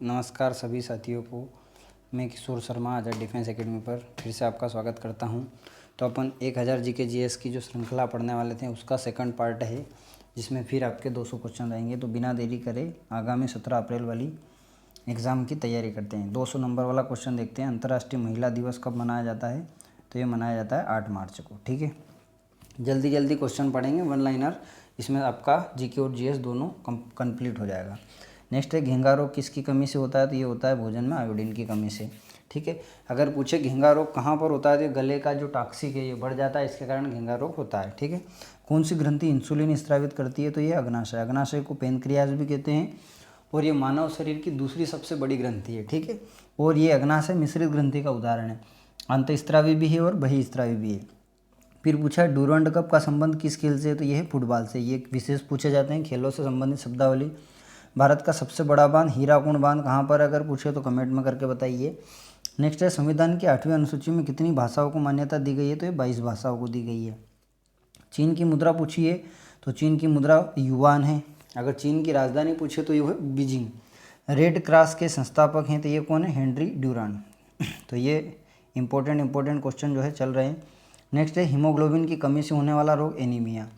नमस्कार सभी साथियों को। मैं किशोर शर्मा आज़ाद डिफेंस एकेडमी पर फिर से आपका स्वागत करता हूं। तो अपन 1000 जीके जीएस की जो श्रृंखला पढ़ने वाले थे उसका सेकंड पार्ट है, जिसमें फिर आपके 200 क्वेश्चन रहेंगे। तो बिना देरी करे आगामी 17 अप्रैल वाली एग्ज़ाम की तैयारी करते हैं। 200 नंबर वाला क्वेश्चन देखते हैं। अंतर्राष्ट्रीय महिला दिवस कब मनाया जाता है? तो ये मनाया जाता है 8 मार्च को। ठीक है, जल्दी जल्दी क्वेश्चन पढ़ेंगे, वन लाइनर। इसमें आपका जीके और जीएस दोनों कंप्लीट हो जाएगा। नेक्स्ट है, घेंगा रोग किसकी कमी से होता है? तो ये होता है भोजन में आयोडीन की कमी से। ठीक है, अगर पूछे घेंगा रोग कहाँ पर होता है तो गले का जो टॉक्सिक है ये बढ़ जाता है, इसके कारण घेंगा रोग होता है। ठीक है, कौन सी ग्रंथि इंसुलिन स्रावित करती है? तो ये अग्नाशय। अग्नाशय को पेनक्रियाज भी कहते हैं और ये मानव शरीर की दूसरी सबसे बड़ी ग्रंथि है। ठीक है, और ये अग्नाशय मिश्रित ग्रंथि का उदाहरण है। अंतःस्रावी भी है और बहिस्रावी भी है। फिर पूछा डूरंड कप का संबंध किस खेल से है? तो ये है फुटबॉल से। ये विशेष पूछे जाते हैं खेलों से संबंधित शब्दावली। भारत का सबसे बड़ा बांध हीराकुंड बांध कहाँ पर? अगर पूछे तो कमेंट में करके बताइए। नेक्स्ट है, संविधान की 8वीं अनुसूची में कितनी भाषाओं को मान्यता दी गई है? तो ये 22 भाषाओं को दी गई है। चीन की मुद्रा पूछी है तो चीन की मुद्रा युआन है। अगर चीन की राजधानी पूछे तो ये है बीजिंग। रेड क्रॉस के संस्थापक हैं तो ये कौन है? हेनरी ड्यूरांड। तो ये इंपॉर्टेंट क्वेश्चन जो है चल रहे हैं। नेक्स्ट है, हीमोग्लोबिन की कमी से होने वाला रोग एनीमिया।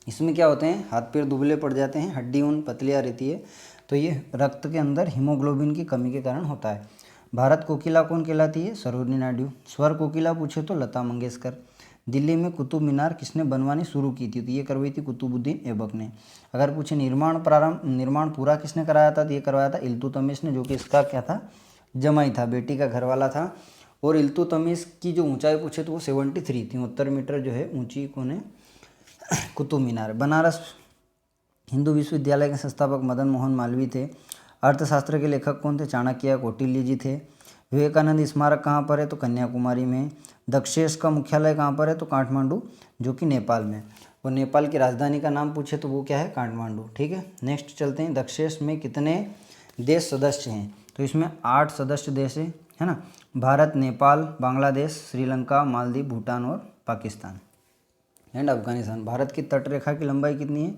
इसमें क्या होते हैं? हाथ पैर दुबले पड़ जाते हैं, हड्डी उन पतलियाँ रहती है, तो ये रक्त के अंदर हीमोग्लोबिन की कमी के कारण होता है। भारत कोकिला कौन कहलाती है? सरोजिनी नायडू। स्वर कोकिला पूछे तो लता मंगेशकर। दिल्ली में कुतुब मीनार किसने बनवानी शुरू की थी? तो ये करवाई थी कुतुबुद्दीन ऐबक ने। अगर पूछे निर्माण पूरा किसने कराया था? तो ये करवाया था इल्तुतमिश ने, जो कि इसका क्या था? जमाई था, बेटी का घरवाला था। और इल्तुतमिश की जो ऊंचाई पूछे तो वो 73 73 मीटर जो है ऊंची कौन है? कुतुब मीनार। बनारस हिंदू विश्वविद्यालय के संस्थापक मदन मोहन मालवीय थे। अर्थशास्त्र के लेखक कौन थे? चाणक्य कौटिल्य जी थे। विवेकानंद स्मारक कहाँ पर है? तो कन्याकुमारी में। दक्षेश का मुख्यालय कहाँ पर है? तो काठमांडू, जो कि नेपाल में। और नेपाल की राजधानी का नाम पूछे तो वो क्या है? काठमांडू। ठीक है, नेक्स्ट चलते हैं। दक्षेश में कितने देश सदस्य हैं? तो इसमें 8 सदस्य देश है ना। भारत, नेपाल, बांग्लादेश, श्रीलंका, मालदीव, भूटान और पाकिस्तान एंड अफगानिस्तान। भारत की तटरेखा की लंबाई कितनी है?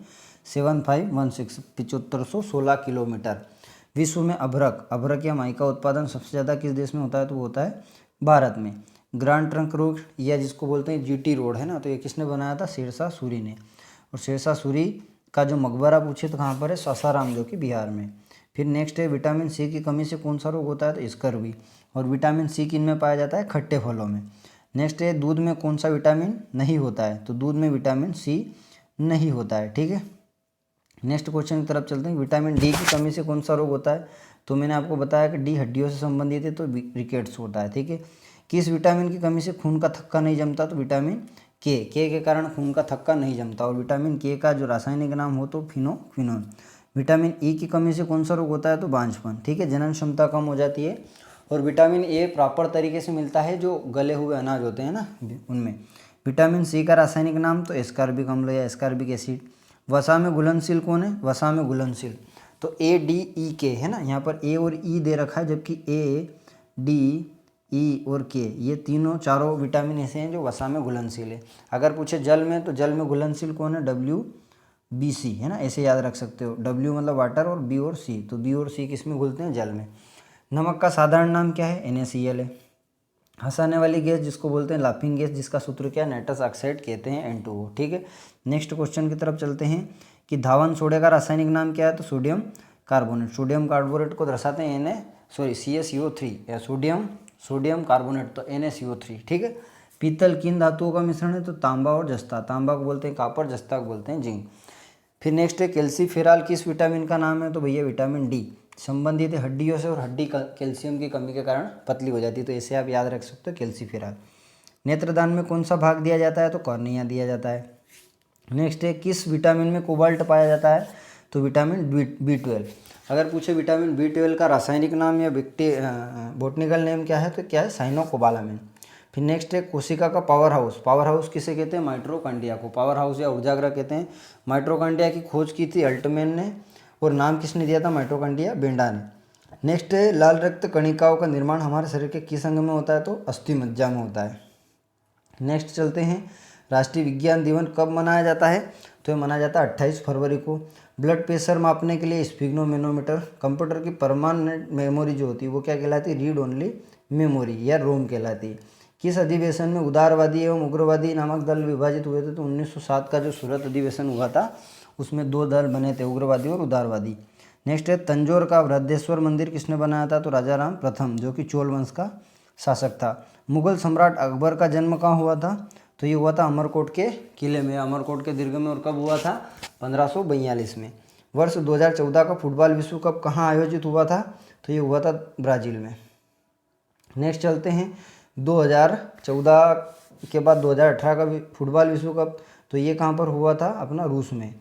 7516 7516 किलोमीटर। विश्व में अभ्रक या माई का उत्पादन सबसे ज़्यादा किस देश में होता है? तो वो होता है भारत में। ग्रांड ट्रंक रोड या जिसको बोलते हैं जीटी रोड है ना, तो ये किसने बनाया था? शेरशाह सूरी ने। और शेरशाह सूरी का जो मकबरा पूछे तो कहाँ पर है? सासाराम, जो कि बिहार में। फिर नेक्स्ट है, विटामिन सी की कमी से कौन सा रोग होता है? तो स्कर्वी। और विटामिन सी किन में पाया जाता है? खट्टे फलों में। नेक्स्ट है, दूध में कौन सा विटामिन नहीं होता है? तो दूध में विटामिन सी नहीं होता है। ठीक है, नेक्स्ट क्वेश्चन की तरफ चलते हैं। विटामिन डी की कमी से कौन सा रोग होता है? तो मैंने आपको बताया कि डी हड्डियों से संबंधित है, तो रिकेट्स होता है। ठीक है, किस विटामिन की कमी से खून का थक्का नहीं जमता? तो विटामिन के के कारण खून का थक्का नहीं जमता। और विटामिन के का जो रासायनिक नाम हो तो फिनोक्विनोन। विटामिन ई की कमी से कौन सा रोग होता है? तो बांझपन। ठीक है, जनन क्षमता कम हो जाती है। और विटामिन ए प्रॉपर तरीके से मिलता है जो गले हुए अनाज होते हैं ना उनमें। विटामिन सी का रासायनिक नाम तो एस्कॉर्बिक अम्ल या एस्कॉर्बिक एसिड। वसा में घुलनशील कौन है? वसा में घुलनशील तो ADE है ना, यहाँ पर ए और ई दे रखा है, जबकि ADE और के ये चारों विटामिन ऐसे हैं जो वसा में घुलनशील है। अगर पूछे जल में, तो जल में घुलनशील कौन है? WBC है ना, ऐसे याद रख सकते हो। W मतलब वाटर और B और C, तो B और C किस में घुलते हैं? जल में। नमक का साधारण नाम क्या है? NaCl है। हंसाने वाली गैस जिसको बोलते हैं लाफिंग गैस, जिसका सूत्र क्या है? नाइट्रस ऑक्साइड कहते हैं, N2O। ठीक है, नेक्स्ट क्वेश्चन की तरफ चलते हैं कि धावन सोडे का रासायनिक नाम क्या है? तो सोडियम कार्बोनेट। सोडियम कार्बोनेट को दर्शाते हैं CaCO3 या सोडियम कार्बोनेट, तो NaCO3। ठीक है, पीतल किन धातुओं का मिश्रण है? तो तांबा और जस्ता। तांबा को बोलते हैं कॉपर, जस्ता को बोलते हैं जिंक। फिर नेक्स्ट है, कैल्सीफेरॉल किस विटामिन का नाम है? तो भैया विटामिन डी। संबंधित है हड्डियों से और हड्डी कैल्शियम की कमी के कारण पतली हो जाती है, तो ऐसे आप याद रख सकते हो कैल्सीफेरॉल। नेत्रदान में कौन सा भाग दिया जाता है? तो कॉर्निया दिया जाता है। नेक्स्ट है, किस विटामिन में कोबाल्ट पाया जाता है? तो विटामिन B12। अगर पूछे विटामिन B12 का रासायनिक नाम या बोटनिकल नेम क्या है? तो क्या है? साइनोकोबालामिन। फिर नेक्स्ट है, कोशिका का पावर हाउस किसे कहते हैं? माइटोकॉन्ड्रिया को पावर हाउस या ऊर्जागृह कहते हैं। माइटोकॉन्ड्रिया की खोज की थी अल्टमैन ने, और नाम किसने दिया था? माइटोकॉन्ड्रिया बेंडा ने। नेक्स्ट है, लाल रक्त कणिकाओं का निर्माण हमारे शरीर के किस अंग में होता है? तो अस्थि मज्जा में होता है। नेक्स्ट चलते हैं, राष्ट्रीय विज्ञान दिवस कब मनाया जाता है? तो ये मनाया जाता है 28 फरवरी को। ब्लड प्रेशर मापने के लिए स्फिग्नोमेनोमीटर। कंप्यूटर की परमानेंट मेमोरी जो होती है वो क्या कहलाती है, रीड ओनली मेमोरी या रोम कहलाती है। किस अधिवेशन में उदारवादी एवं उग्रवादी नामक दल विभाजित हुए थे, तो 1907 का जो सूरत अधिवेशन हुआ था उसमें 2 दल बने थे, उग्रवादी और उदारवादी। नेक्स्ट है तंजौर का बृहदेश्वर मंदिर किसने बनाया था, तो राजा राम प्रथम जो कि चोल वंश का शासक था। मुगल सम्राट अकबर का जन्म कहाँ हुआ था, तो ये हुआ था अमरकोट के किले में, अमरकोट के दुर्ग में। और कब हुआ था, 1542 में। वर्ष 2014 का फुटबॉल विश्व कप कहाँ आयोजित हुआ था, तो ये हुआ था ब्राज़ील में। नेक्स्ट चलते हैं 2014 के बाद 2018 का फुटबॉल विश्व कप, तो ये कहाँ पर हुआ था, अपना रूस में।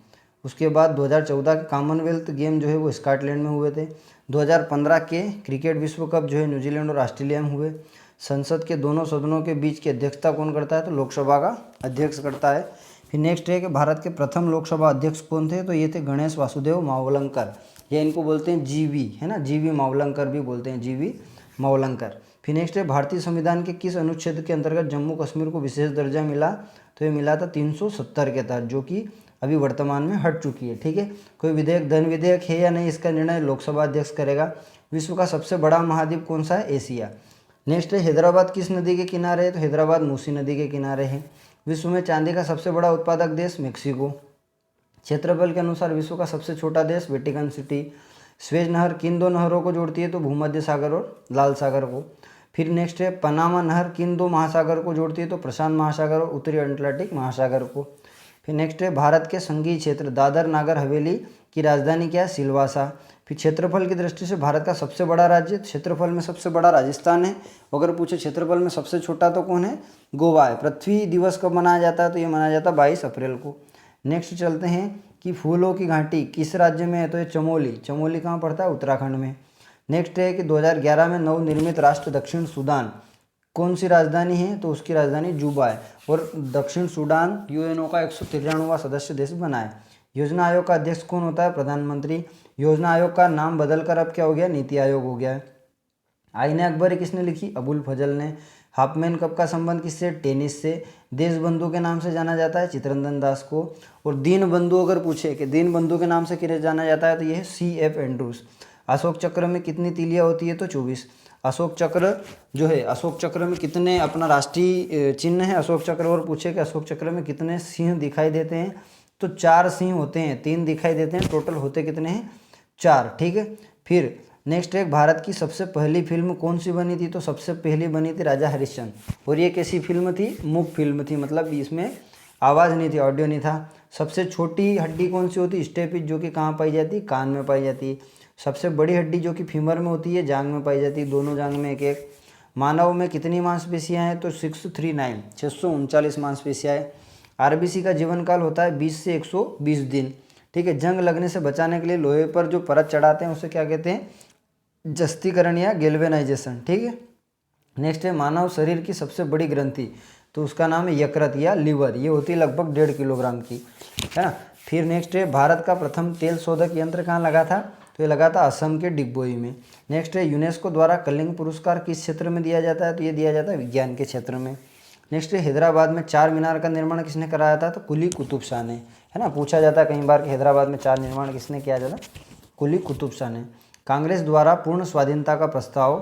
उसके बाद 2014 के कॉमनवेल्थ गेम जो है वो स्कॉटलैंड में हुए थे। 2015 के क्रिकेट विश्व कप जो है न्यूजीलैंड और ऑस्ट्रेलिया में हुए। संसद के दोनों सदनों के बीच की अध्यक्षता कौन करता है, तो लोकसभा का अध्यक्ष करता है। फिर नेक्स्ट है कि भारत के प्रथम लोकसभा अध्यक्ष कौन थे, तो ये थे गणेश वासुदेव मावलंकर, या इनको बोलते हैं जीवी, है ना, जीवी मावलंकर भी बोलते हैं, जीवी मावलंकर। फिर नेक्स्ट है भारतीय संविधान के किस अनुच्छेद के अंतर्गत जम्मू कश्मीर को विशेष दर्जा मिला, तो ये मिला था 370 के तहत, जो कि अभी वर्तमान में हट चुकी है। ठीक है, कोई विधेयक धन विधेयक है या नहीं, इसका निर्णय लोकसभा अध्यक्ष करेगा। विश्व का सबसे बड़ा महाद्वीप कौन सा है, एशिया। नेक्स्ट है हैदराबाद किस नदी के किनारे है, तो हैदराबाद मूसी नदी के किनारे है। विश्व में चांदी का सबसे बड़ा उत्पादक देश मेक्सिको। क्षेत्रफल के अनुसार विश्व का सबसे छोटा देश वेटिकन सिटी। स्वेज नहर किन 2 नहरों को जोड़ती है, तो भूमध्य सागर और लाल सागर को। फिर नेक्स्ट है पनामा नहर किन 2 महासागर को जोड़ती है, तो प्रशांत महासागर और उत्तरी अटलांटिक महासागर को। फिर नेक्स्ट है भारत के संघीय क्षेत्र दादर नागर हवेली की राजधानी क्या है, सिलवासा। फिर क्षेत्रफल की दृष्टि से भारत का सबसे बड़ा राज्य, क्षेत्रफल में सबसे बड़ा राजस्थान है। अगर पूछे क्षेत्रफल में सबसे छोटा तो कौन है, गोवा है। पृथ्वी दिवस कब मनाया जाता है, तो ये मनाया जाता है 22 अप्रैल को। नेक्स्ट चलते हैं कि फूलों की घाटी किस राज्य में है, तो ये चमोली। चमोली कहाँ पड़ता है, उत्तराखंड में। नेक्स्ट है कि 2011 में नवनिर्मित राष्ट्र दक्षिण सूडान कौन सी राजधानी है, तो उसकी राजधानी जुबा है। और दक्षिण सूडान यूएनओ का 193वां सदस्य देश बना है। योजना आयोग का अध्यक्ष कौन होता है, प्रधानमंत्री। योजना आयोग का नाम बदलकर अब क्या हो गया, नीति आयोग हो गया है। आईने अकबरी किसने लिखी, अबुल फजल ने। हाफमैन कप का संबंध किससे, टेनिस से। देश बंधु के नाम से जाना जाता है चित्तरंजन दास को। और दीन बंधु अगर पूछे कि दीन बंधु के नाम से किसे जाना जाता है, तो यह है CF एंड्रूस। अशोक चक्र में कितनी तीलियाँ होती है, तो 24। अशोक चक्र जो है, अशोक चक्र में कितने, अपना राष्ट्रीय चिन्ह है अशोक चक्र। और पूछे कि अशोक चक्र में कितने सिंह दिखाई देते हैं, तो 4 सिंह होते हैं, 3 दिखाई देते हैं, टोटल होते कितने हैं, 4। ठीक है। फिर नेक्स्ट है भारत की सबसे पहली फिल्म कौन सी बनी थी, तो सबसे पहली बनी थी राजा हरिश्चंद्र। और ये कैसी फिल्म थी, मूक फिल्म थी, मतलब इसमें आवाज़ नहीं थी, ऑडियो नहीं था। सबसे छोटी हड्डी कौन सी होती, स्टेपिस, जो कि कहाँ पाई जाती, कान में पाई जाती है। सबसे बड़ी हड्डी जो कि फीमर में होती है, जांग में पाई जाती है, दोनों जांग में एक एक। मानव में कितनी मांसपेशियां हैं, तो 639 639 मांसपेशियां हैं। RBC का जीवन काल होता है 20 से 120 दिन। ठीक है। जंग लगने से बचाने के लिए लोहे पर जो परत चढ़ाते हैं उसे क्या कहते हैं, जस्तीकरण या गैल्वेनाइजेशन। ठीक है। नेक्स्ट है मानव शरीर की सबसे बड़ी ग्रंथि, तो उसका नाम है यकृत या लीवर। ये होती है लगभग 1.5 किलोग्राम की, है ना। फिर नेक्स्ट है भारत का प्रथम तेल शोधक यंत्र कहाँ लगा था, तो ये लगा था असम के डिगबोई में। नेक्स्ट है यूनेस्को द्वारा कलिंग पुरस्कार किस क्षेत्र में दिया जाता है, तो ये दिया जाता है विज्ञान के क्षेत्र में। नेक्स्ट है हैदराबाद में 4 मीनार का निर्माण किसने कराया था, तो कुली कुतुब शाह ने, है ना। पूछा जाता है कई बार कि हैदराबाद में 4 निर्माण किसने किया जाता, कुली कुतुब शाह ने। कांग्रेस द्वारा पूर्ण स्वाधीनता का प्रस्ताव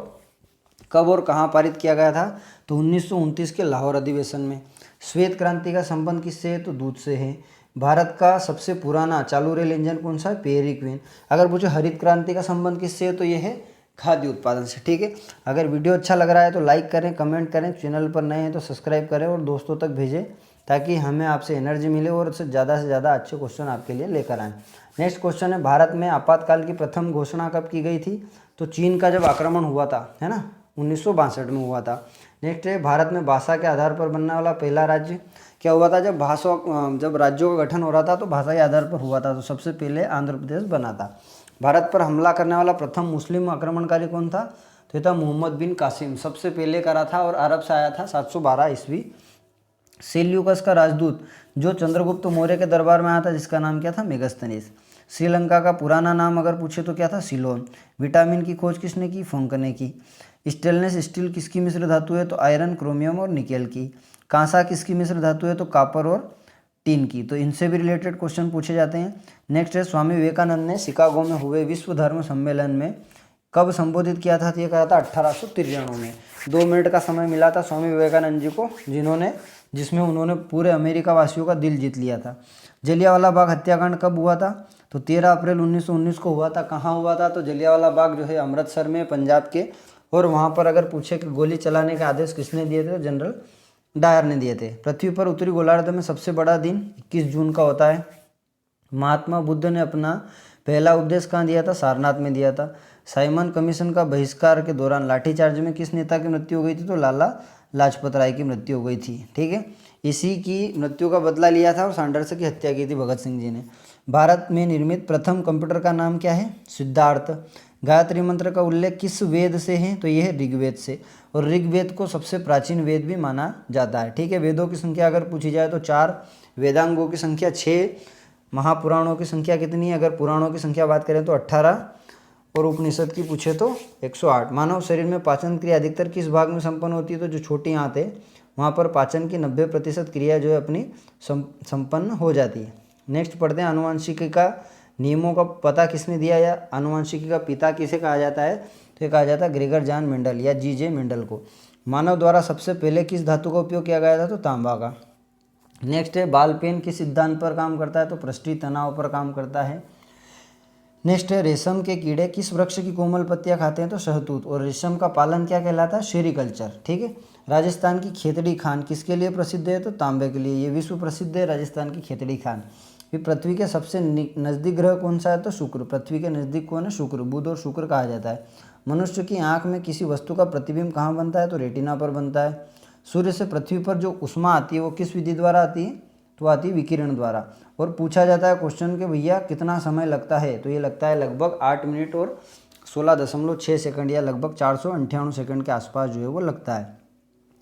कब और कहाँ पारित किया गया था, तो 1929 के लाहौर अधिवेशन में। श्वेत क्रांति का संबंध किससे है, तो दूध से है। भारत का सबसे पुराना चालू रेल इंजन कौन सा है, पेरी क्वीन। अगर पूछो हरित क्रांति का संबंध किससे है, तो ये है खाद्य उत्पादन से। ठीक है। अगर वीडियो अच्छा लग रहा है तो लाइक करें, कमेंट करें, चैनल पर नए हैं तो सब्सक्राइब करें और दोस्तों तक भेजें, ताकि हमें आपसे एनर्जी मिले और से ज़्यादा अच्छे क्वेश्चन आपके लिए लेकर आएँ। नेक्स्ट क्वेश्चन है भारत में आपातकाल की प्रथम घोषणा कब की गई थी, तो चीन का जब आक्रमण हुआ था, है ना, 1962 में हुआ था। नेक्स्ट है भारत में भाषा के आधार पर बनने वाला पहला राज्य क्या हुआ था, जब राज्यों का गठन हो रहा था तो भाषा के आधार पर हुआ था, तो सबसे पहले आंध्र प्रदेश बना था। भारत पर हमला करने वाला प्रथम मुस्लिम आक्रमणकारी कौन था, तो ये था मोहम्मद बिन कासिम, सबसे पहले करा था और अरब से आया था 712 ईस्वी। सेल्यूकस का राजदूत जो चंद्रगुप्त मौर्य के दरबार में आया था, जिसका नाम क्या था, मेगस्थनीस। श्रीलंका का पुराना नाम अगर पूछे तो क्या था, सिलोन। विटामिन की खोज किसने की, फोंक ने की। स्टेनलेस स्टील किसकी मिश्र धातु है, तो आयरन, क्रोमियम और निकेल की। कांसा किसकी मिश्र धातु है, तो कॉपर और टीन की। तो इनसे भी रिलेटेड क्वेश्चन पूछे जाते हैं। नेक्स्ट है स्वामी विवेकानंद ने शिकागो में हुए विश्व धर्म सम्मेलन में कब संबोधित किया था? तो ये कहा था 1893 में। 2 मिनट का समय मिला था स्वामी विवेकानंद जी को, जिसमें उन्होंने पूरे अमेरिका वासियों का दिल जीत लिया था। जलियांवाला बाग हत्याकांड कब हुआ था? तो 13 अप्रैल 1919 को हुआ था। कहाँ हुआ था? तो जलियांवाला बाग जो है अमृतसर में, पंजाब के। और वहाँ पर अगर पूछे कि गोली चलाने के आदेश किसने दिए थे, तो जनरल डायर ने दिए थे। पृथ्वी पर उत्तरी गोलार्ध में सबसे बड़ा दिन 21 जून का होता है। महात्मा बुद्ध ने अपना पहला उपदेश कहाँ दिया था? सारनाथ में दिया था। साइमन कमीशन का बहिष्कार के दौरान लाठीचार्ज में किस नेता की मृत्यु हो गई थी? तो लाला लाजपत राय की मृत्यु हो गई थी। ठीक है, इसी की मृत्यु का बदला लिया था और सैंडर्स की हत्या की थी भगत सिंह जी ने। भारत में निर्मित प्रथम कंप्यूटर का नाम क्या है? सिद्धार्थ। गायत्री मंत्र का उल्लेख किस वेद से है? तो यह है ऋग्वेद से। और ऋग्वेद को सबसे प्राचीन वेद भी माना जाता है। ठीक है, वेदों की संख्या अगर पूछी जाए तो 4, वेदांगों की संख्या 6, महापुराणों की संख्या कितनी है? अगर पुराणों की संख्या बात करें तो 18, और उपनिषद की पूछे तो 108। मानव शरीर में पाचन क्रिया अधिकतर किस भाग में संपन्न होती है? तो जो छोटी आंत है वहाँ पर पाचन की 90% क्रिया जो है अपनी संपन्न हो जाती है। नेक्स्ट पढ़ते हैं, आनुवंशिकी का नियमों का पता किसने दिया या आनुवंशिकी का पिता किसे कहा जाता है? तो ये कहा जाता है ग्रेगर जॉन मेंडल या जीजे मेंडल को। मानव द्वारा सबसे पहले किस धातु का उपयोग किया गया था? तो तांबा का। नेक्स्ट है, बाल पेन किस सिद्धांत पर काम करता है? तो पृष्ठीय तनाव पर काम करता है। नेक्स्ट है, रेशम के कीड़े किस वृक्ष की कोमल पत्तियां खाते हैं? तो शहतूत। और रेशम का पालन क्या कहलाता है? सेरीकल्चर। ठीक है, राजस्थान की खेतड़ी खान किसके लिए प्रसिद्ध है? तो तांबे के लिए। ये विश्व प्रसिद्ध है राजस्थान की खेतड़ी खान। फिर पृथ्वी के सबसे नज़दीक ग्रह कौन सा है? तो शुक्र। पृथ्वी के नज़दीक कौन है? शुक्र। बुध और शुक्र कहा जाता है। मनुष्य की आंख में किसी वस्तु का प्रतिबिंब कहाँ बनता है? तो रेटिना पर बनता है। सूर्य से पृथ्वी पर जो उष्मा आती है वो किस विधि द्वारा आती है? तो आती है विकिरण द्वारा। और पूछा जाता है क्वेश्चन कि भैया कितना समय लगता है? तो ये लगता है लगभग 8 मिनट और 16.6 सेकंड या लगभग 498 सेकंड के आसपास जो है वो लगता है।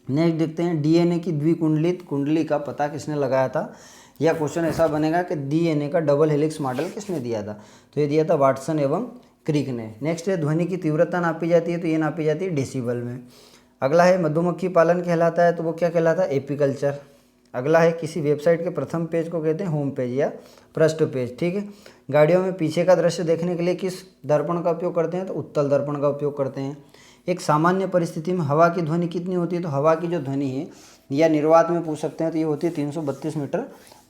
नेक्स्ट देखते हैं, डीएनए की द्विकुंडलित कुंडली का पता किसने लगाया था? यह क्वेश्चन ऐसा बनेगा कि डीएनए का डबल हेलिक्स मॉडल किसने दिया था? तो ये दिया था वाटसन एवं क्रिक ने। नेक्स्ट है, ध्वनि की तीव्रता नापी जाती है? तो ये नापी जाती है डेसिबल में। अगला है, मधुमक्खी पालन कहलाता है? तो वो क्या कहलाता है? एपीकल्चर। अगला है, किसी वेबसाइट के प्रथम पेज को कहते हैं होम पेज या पृष्ठ पेज। ठीक है, गाड़ियों में पीछे का दृश्य देखने के लिए किस दर्पण का उपयोग करते हैं? तो उत्तल दर्पण का उपयोग करते हैं। एक सामान्य परिस्थिति में हवा की ध्वनि कितनी होती है? तो हवा की जो ध्वनि है या निर्वात में पूछ सकते हैं तो ये होती है 332 मीटर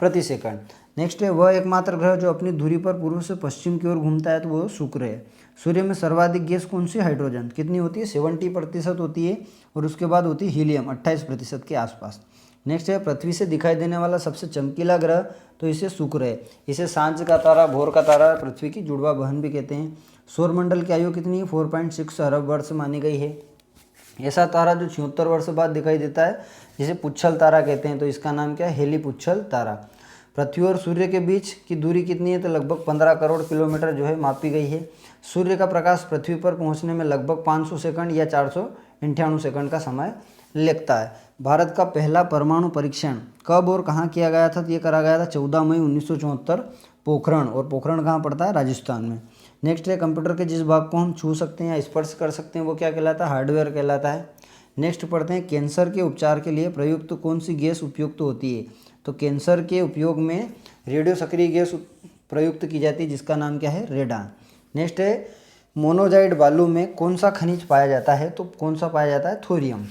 प्रति सेकंड। नेक्स्ट है, वह एकमात्र ग्रह जो अपनी धुरी पर पूर्व से पश्चिम की ओर घूमता है? तो वो शुक्र है। सूर्य में सर्वाधिक गैस कौन सी? हाइड्रोजन। कितनी होती है? 70% होती है। और उसके बाद होती है हीलियम 28% के आसपास। नेक्स्ट है, पृथ्वी से दिखाई देने वाला सबसे चमकीला ग्रह? तो इसे शुक्र है। इसे सांझ का तारा, भोर का तारा, पृथ्वी की जुड़वा बहन भी कहते हैं। सौरमंडल की आयु कितनी है? 4.6 अरब वर्ष मानी गई है। ऐसा तारा जो 76 वर्ष बाद दिखाई देता है जिसे पुच्छल तारा कहते हैं, तो इसका नाम क्या है? हेली पुच्छल तारा। पृथ्वी और सूर्य के बीच की दूरी कितनी है? तो लगभग 15 करोड़ किलोमीटर जो है मापी गई है। सूर्य का प्रकाश पृथ्वी पर पहुंचने में लगभग 500 सेकंड या 498 सेकंड का समय लगता है। भारत का पहला परमाणु परीक्षण कब और कहाँ किया गया था? तो ये करा गया था 14 मई 1974 पोखरण। और पोखरण कहाँ पड़ता है? राजस्थान में। नेक्स्ट है, कंप्यूटर के जिस भाग को हम छू सकते हैं या स्पर्श कर सकते हैं वो क्या कहलाता है? हार्डवेयर कहलाता है। नेक्स्ट पढ़ते हैं, कैंसर के उपचार के लिए प्रयुक्त कौन सी गैस उपयुक्त होती है? तो कैंसर के उपयोग में रेडियो सक्रिय गैस प्रयुक्त की जाती है जिसका नाम क्या है? रेडान। नेक्स्ट है, मोनोजाइड बालू में कौन सा खनिज पाया जाता है? तो कौन सा पाया जाता है? थोरियम।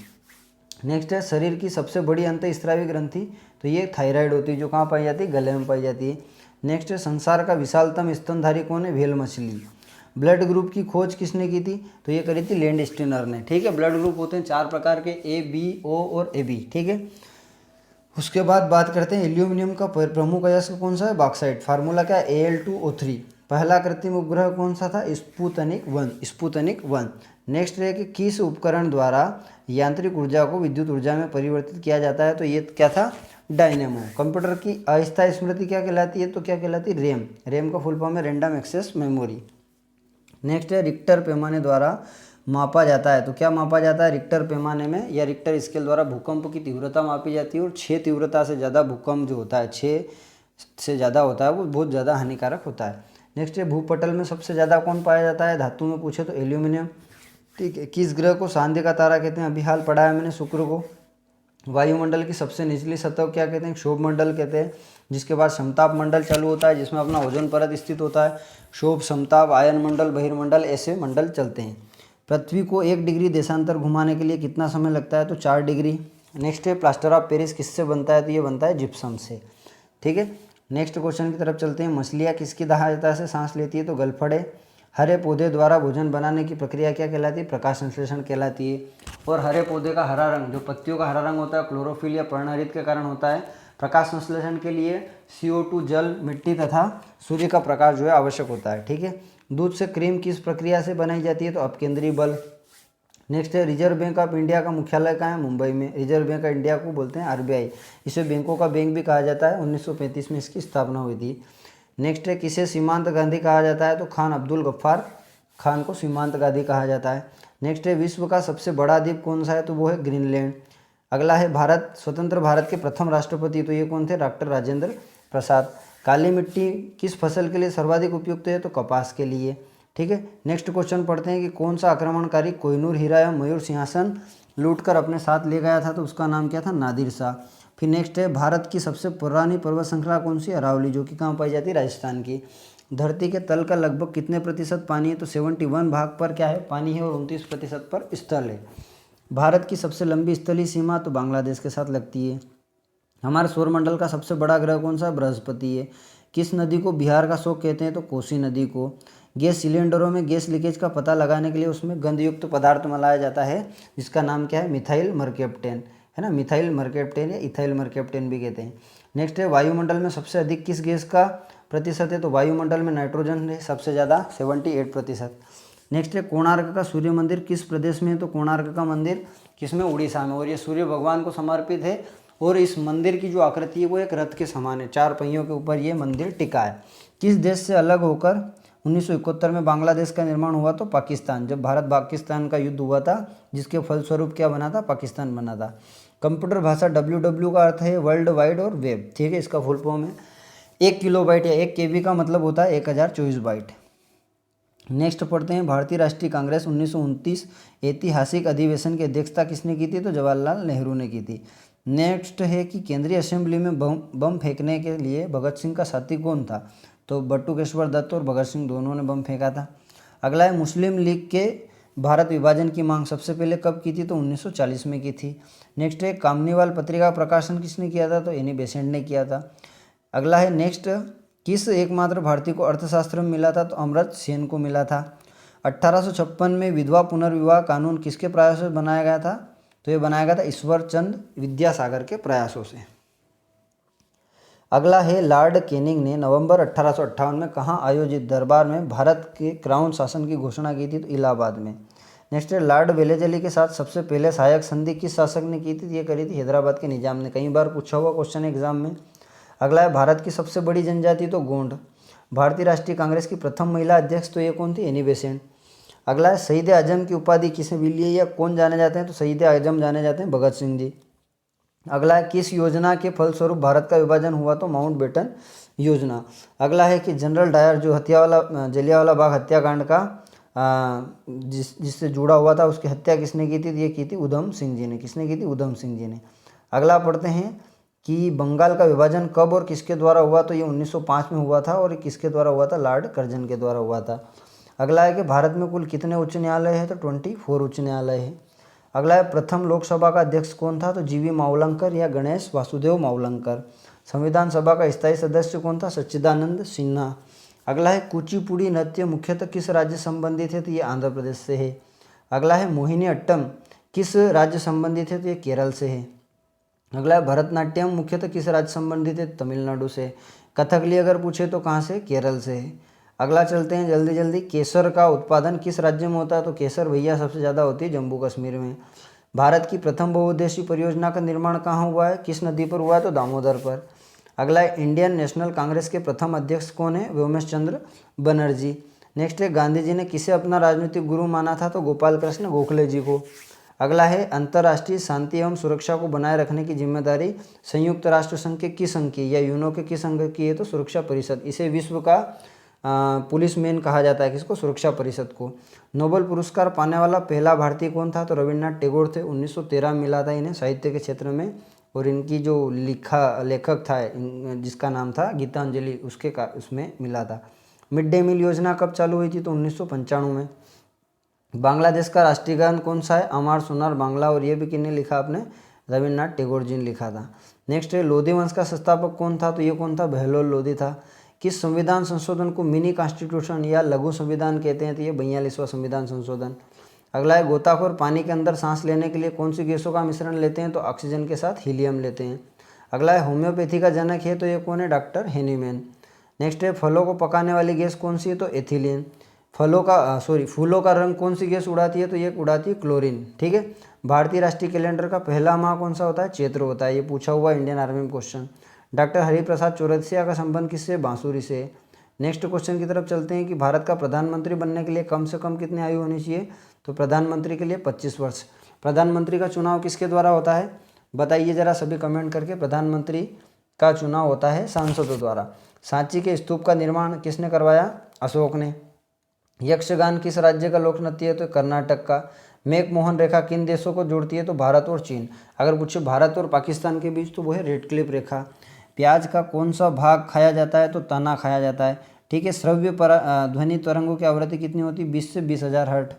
नेक्स्ट है, शरीर की सबसे बड़ी अंतःस्रावी ग्रंथि? तो ये थायराइड होती है जो कहाँ पाई जाती है? गले में पाई जाती है। नेक्स्ट है, संसार का विशालतम स्तनधारी कौन है? व्हेल मछली। ब्लड ग्रुप की खोज किसने की थी? तो ये करी थी लैंडस्टीनर ने। ठीक है, ब्लड ग्रुप होते हैं 4 प्रकार के, ए, बी, ओ और ए बी। ठीक है, उसके बाद बात करते हैं एल्यूमिनियम का प्रमुख अयस्क कौन सा है? बॉक्साइट। फार्मूला क्या है? Al2O3। पहला कृत्रिम उपग्रह कौन सा था? स्पुतनिक 1। नेक्स्ट है कि किस उपकरण द्वारा यांत्रिक ऊर्जा को विद्युत ऊर्जा में परिवर्तित किया जाता है? तो ये क्या था? डायनेमो। कंप्यूटर की अस्थायी स्मृति क्या कहलाती है? तो क्या कहलाती है? रैम। रैम का फुल फॉर्म है रैंडम एक्सेस मेमोरी। नेक्स्ट है, रिक्टर पैमाने द्वारा मापा जाता है? तो क्या मापा जाता है रिक्टर पैमाने में या रिक्टर स्केल द्वारा भूकंप की तीव्रता मापी जाती है। और 6 तीव्रता से ज़्यादा भूकंप जो होता है, 6 से ज़्यादा होता है, वो बहुत ज़्यादा हानिकारक होता है। नेक्स्ट है, भूपटल में सबसे ज़्यादा कौन पाया जाता है? धातु में पूछे तो एल्यूमिनियम। ठीक है, किस ग्रह को सांध्य का तारा कहते हैं? अभी हाल पढ़ा है मैंने, शुक्र को। वायुमंडल की सबसे निचली सतह को क्या कहते हैं? क्षोभ मंडल कहते हैं। जिसके बाद समताप मंडल चालू होता है, जिसमें अपना ओजोन परत स्थित होता है। क्षोभ, समताप, आयन मंडल, बहिर्मंडल, ऐसे मंडल चलते हैं। पृथ्वी को 1 डिग्री देशांतर घुमाने के लिए कितना समय लगता है? तो 4 डिग्री। नेक्स्ट है प्लास्टर ऑफ पेरिस किससे बनता है? तो ये बनता है जिप्सम से। ठीक है, नेक्स्ट क्वेश्चन की तरफ चलते हैं। मछलियाँ किसकी सहायता से सांस लेती है? तो गलफड़े। हरे पौधे द्वारा भोजन बनाने की प्रक्रिया क्या कहलाती है? प्रकाश संश्लेषण कहलाती है। और हरे पौधे का हरा रंग, जो पत्तियों का हरा रंग होता है, क्लोरोफिल या पर्णहरित के कारण होता है। प्रकाश संश्लेषण के लिए CO2, जल, मिट्टी तथा सूर्य का प्रकाश जो है आवश्यक होता है। ठीक है, दूध से क्रीम किस प्रक्रिया से बनाई जाती है? तो अपकेंद्रीय बल। नेक्स्ट है रिजर्व बैंक ऑफ इंडिया का मुख्यालय कहाँ है? मुंबई में। रिजर्व बैंक ऑफ इंडिया को बोलते हैं RBI। इसे बैंकों का बैंक भी कहा जाता है। 1935 में इसकी स्थापना हुई थी। नेक्स्ट है किसे सीमांत गांधी कहा जाता है? तो खान अब्दुल गफ्फार खान को सीमांत गांधी कहा जाता है। नेक्स्ट है विश्व का सबसे बड़ा द्वीप कौन सा है? तो वो है ग्रीनलैंड। अगला है स्वतंत्र भारत के प्रथम राष्ट्रपति, तो ये कौन थे? डॉक्टर राजेंद्र प्रसाद। काली मिट्टी किस फसल के लिए सर्वाधिक उपयुक्त है? तो कपास के लिए। ठीक है, नेक्स्ट क्वेश्चन पढ़ते हैं कि कौन सा आक्रमणकारी कोहिनूर हीरा एवं मयूर सिंहासन लूटकर अपने साथ ले गया था? तो उसका नाम क्या था? नादिर शाह। फिर नेक्स्ट है भारत की सबसे पुरानी पर्वत श्रृंखला कौन सी? अरावली, जो कि कहाँ पाई जाती है? राजस्थान की। धरती के तल का लगभग कितने प्रतिशत पानी है? तो 71 भाग पर क्या है? पानी है, और 29% पर स्थल है। भारत की सबसे लंबी स्थलीय सीमा तो बांग्लादेश के साथ लगती है। हमारे सौरमंडल का सबसे बड़ा ग्रह कौन सा? बृहस्पति है। किस नदी को बिहार का शोक कहते हैं? तो कोसी नदी को। गैस सिलेंडरों में गैस लीकेज का पता लगाने के लिए उसमें गंधयुक्त पदार्थ मिलाया जाता है, जिसका नाम क्या है? मिथाइल मरकेप्टेन, है ना। मिथाइल मरकेप्टेन या इथाइल मरकेप्टेन भी कहते हैं। नेक्स्ट है वायुमंडल में सबसे अधिक किस गैस का प्रतिशत है? तो वायुमंडल में नाइट्रोजन है सबसे ज़्यादा, 78%। नेक्स्ट है कोणार्क का सूर्य मंदिर किस प्रदेश में है? तो कोणार्क का मंदिर किसमें? उड़ीसा में। और ये सूर्य भगवान को समर्पित है। और इस मंदिर की जो आकृति है वो एक रथ के समान है, 4 पहियों के ऊपर ये मंदिर टिका है। किस देश से अलग होकर 1971 में बांग्लादेश का निर्माण हुआ? तो पाकिस्तान। जब भारत पाकिस्तान का युद्ध हुआ था, जिसके फलस्वरूप क्या बना था? पाकिस्तान बना था। कंप्यूटर भाषा WW का अर्थ है वर्ल्ड वाइड और वेब। ठीक है, इसका फुल फॉर्म है 1 किलोबाइट या 1 KB का मतलब होता है 1024 बाइट। नेक्स्ट पढ़ते हैं भारतीय राष्ट्रीय कांग्रेस 1929 ऐतिहासिक अधिवेशन की अध्यक्षता किसने की थी? तो जवाहरलाल नेहरू ने की थी। नेक्स्ट है कि केंद्रीय असेंबली में बम फेंकने के लिए भगत सिंह का साथी कौन था? तो बटुकेश्वर दत्त और भगत सिंह दोनों ने बम फेंका था। अगला है मुस्लिम लीग के भारत विभाजन की मांग सबसे पहले कब की थी? तो 1940 में की थी। नेक्स्ट है कामनीवाल पत्रिका का प्रकाशन किसने किया था? तो एनी बेसेंट ने किया था। अगला है नेक्स्ट किस एकमात्र भारतीय को अर्थशास्त्र में मिला था? तो अमर्त्य सेन को मिला था। 1856 में विधवा पुनर्विवाह कानून किसके प्रयासों से बनाया गया था? तो ये बनाया गया था ईश्वर चंद विद्यासागर के प्रयासों से। अगला है लॉर्ड कैनिंग ने नवंबर 1858 में कहाँ आयोजित दरबार में भारत के क्राउन शासन की घोषणा की थी? तो इलाहाबाद में। नेक्स्ट है लॉर्ड वेलेजली के साथ सबसे पहले सहायक संधि किस शासक ने की थी? ये करी थी हैदराबाद के निजाम ने। कई बार पूछा हुआ क्वेश्चन एग्जाम में। अगला है भारत की सबसे बड़ी जनजाति तो गोंड। भारतीय राष्ट्रीय कांग्रेस की प्रथम महिला अध्यक्ष तो ये कौन थी? Annie Besant. अगला है शहीद आजम की उपाधि किसे मिली है या कौन जाने जाते हैं? तो शहीद आजम जाने जाते हैं भगत सिंह जी। अगला है किस योजना के फलस्वरूप भारत का विभाजन हुआ? तो माउंटबेटन योजना। अगला है कि जनरल डायर जो जलियांवाला बाग हत्याकांड का जिससे जुड़ा हुआ था, उसकी हत्या किसने की थी? ये की थी उधम सिंह जी ने। किसने की थी? उधम सिंह जी ने। अगला पढ़ते हैं कि बंगाल का विभाजन कब और किसके द्वारा हुआ? तो ये 1905 में हुआ था। और किसके द्वारा हुआ था? लॉर्ड कर्जन के द्वारा हुआ था। अगला है कि भारत में कुल कितने उच्च न्यायालय है? तो 24 उच्च न्यायालय है। अगला है प्रथम लोकसभा का अध्यक्ष कौन था? तो GV मावलंकर या गणेश वासुदेव मावलंकर। संविधान सभा का स्थायी सदस्य कौन था? सच्चिदानंद सिन्हा। अगला है कुचिपुड़ी नृत्य मुख्यतः किस राज्य संबंधित है? तो ये आंध्र प्रदेश से है। अगला है मोहिनी अट्टम किस राज्य संबंधित है? तो ये केरल से है। अगला है भरतनाट्यम मुख्यतः किस राज्य संबंधित है? तमिलनाडु से। कथकली अगर पूछे तो कहाँ से? केरल से है। अगला चलते हैं जल्दी जल्दी। केसर का उत्पादन किस राज्य में होता है? तो केसर भैया सबसे ज़्यादा होती है जम्मू कश्मीर में। भारत की प्रथम बहुउद्देशीय परियोजना का निर्माण कहाँ हुआ है? किस नदी पर हुआ है? तो दामोदर पर। अगला है इंडियन नेशनल कांग्रेस के प्रथम अध्यक्ष कौन है? व्योमेश चंद्र बनर्जी। नेक्स्ट है गांधी जी ने किसे अपना राजनीतिक गुरु माना था? तो गोपाल कृष्ण गोखले जी को। अगला है अंतर्राष्ट्रीय शांति एवं सुरक्षा को बनाए रखने की जिम्मेदारी संयुक्त राष्ट्र संघ के किस संघ की या यूनो के किस संघ की है? तो सुरक्षा परिषद। इसे विश्व का पुलिस मैन कहा जाता है किसको, सुरक्षा परिषद को। नोबेल पुरस्कार पाने वाला पहला भारतीय कौन था, तो रविन्द्रनाथ टैगोर थे। 1913 मिला था इन्हें साहित्य के क्षेत्र में। और इनकी जो लेखक था जिसका नाम था गीतांजलि, उसमें मिला था। मिड डे मील योजना कब चालू हुई थी, तो 1995 में। बांग्लादेश का राष्ट्रीय गान कौन सा है, अमार सोनार बांग्ला। और ये भी किसने लिखा, आपने रविन्द्रनाथ टैगोर जी ने लिखा था। नेक्स्ट है लोधी वंश का संस्थापक कौन था, तो ये कौन था, बहलोल लोधी था। किस संविधान संशोधन को मिनी कॉन्स्टिट्यूशन या लघु संविधान कहते हैं, तो ये 42वां संविधान संशोधन। अगला है गोताखोर पानी के अंदर सांस लेने के लिए कौन सी गैसों का मिश्रण लेते हैं, तो ऑक्सीजन के साथ हीलियम लेते हैं। अगला है होम्योपैथी का जनक है, तो ये कौन है, डॉक्टर हेनीमैन। नेक्स्ट है फलों को पकाने वाली गैस कौन सी है, तो एथिलीन। फूलों का रंग कौन सी गैस उड़ाती है, तो ये उड़ाती है क्लोरीन। ठीक है। भारतीय राष्ट्रीय कैलेंडर का पहला माह कौन सा होता है, चैत्र होता है। ये पूछा हुआ इंडियन आर्मी में क्वेश्चन। डॉक्टर हरिप्रसाद चौरसिया का संबंध किससे, बांसुरी से। नेक्स्ट क्वेश्चन की तरफ चलते हैं कि भारत का प्रधानमंत्री बनने के लिए कम से कम कितनी आयु होनी चाहिए, तो प्रधानमंत्री के लिए 25 वर्ष। प्रधानमंत्री का चुनाव किसके द्वारा होता है, बताइए जरा सभी कमेंट करके। प्रधानमंत्री का चुनाव होता है सांसदों द्वारा। सांची के स्तूप का निर्माण किसने करवाया, अशोक ने। यक्षगान किस राज्य का लोक नृत्य है, तो कर्नाटक का। मैक मोहन रेखा किन देशों को जोड़ती है, तो भारत और चीन। अगर पूछे भारत और पाकिस्तान के बीच, तो वो है रेड क्लिफ रेखा। प्याज का कौन सा भाग खाया जाता है, तो तना खाया जाता है। ठीक है। श्रव्य ध्वनि तरंगों की आवृत्ति कितनी होती है, 20 से 20,000 हर्ट।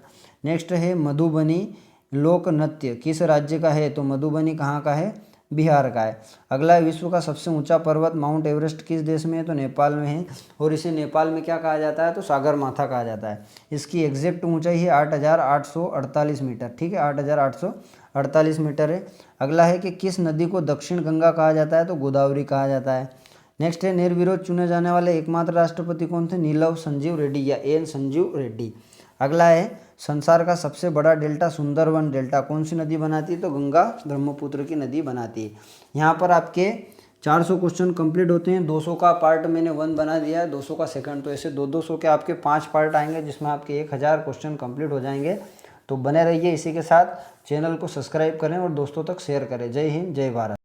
नेक्स्ट है मधुबनी लोक नृत्य किस राज्य का है, तो मधुबनी कहाँ का है, बिहार का है। अगला है विश्व का सबसे ऊंचा पर्वत माउंट एवरेस्ट किस देश में है, तो नेपाल में है। और इसे नेपाल में क्या कहा जाता है, तो सागर माथा कहा जाता है। इसकी एग्जैक्ट ऊंचाई है 8,848 मीटर। ठीक है, 8,848 मीटर है। अगला है कि किस नदी को दक्षिण गंगा कहा जाता है, तो गोदावरी कहा जाता है। नेक्स्ट है निर्विरोध चुने जाने वाले एकमात्र राष्ट्रपति कौन थे, नीलव संजीव रेड्डी या एन संजीव रेड्डी। अगला है संसार का सबसे बड़ा डेल्टा सुंदरवन डेल्टा कौन सी नदी बनाती है, तो गंगा ब्रह्मपुत्र की नदी बनाती है। यहाँ पर आपके 400 क्वेश्चन कंप्लीट होते हैं। 200 का पार्ट मैंने 1 बना दिया है, 200 का सेकंड। तो ऐसे 200 के आपके 5 पार्ट आएंगे, जिसमें आपके 1000 क्वेश्चन कंप्लीट हो जाएंगे। तो बने रहिए इसी के साथ। चैनल को सब्सक्राइब करें और दोस्तों तक शेयर करें। जय हिंद, जय भारत।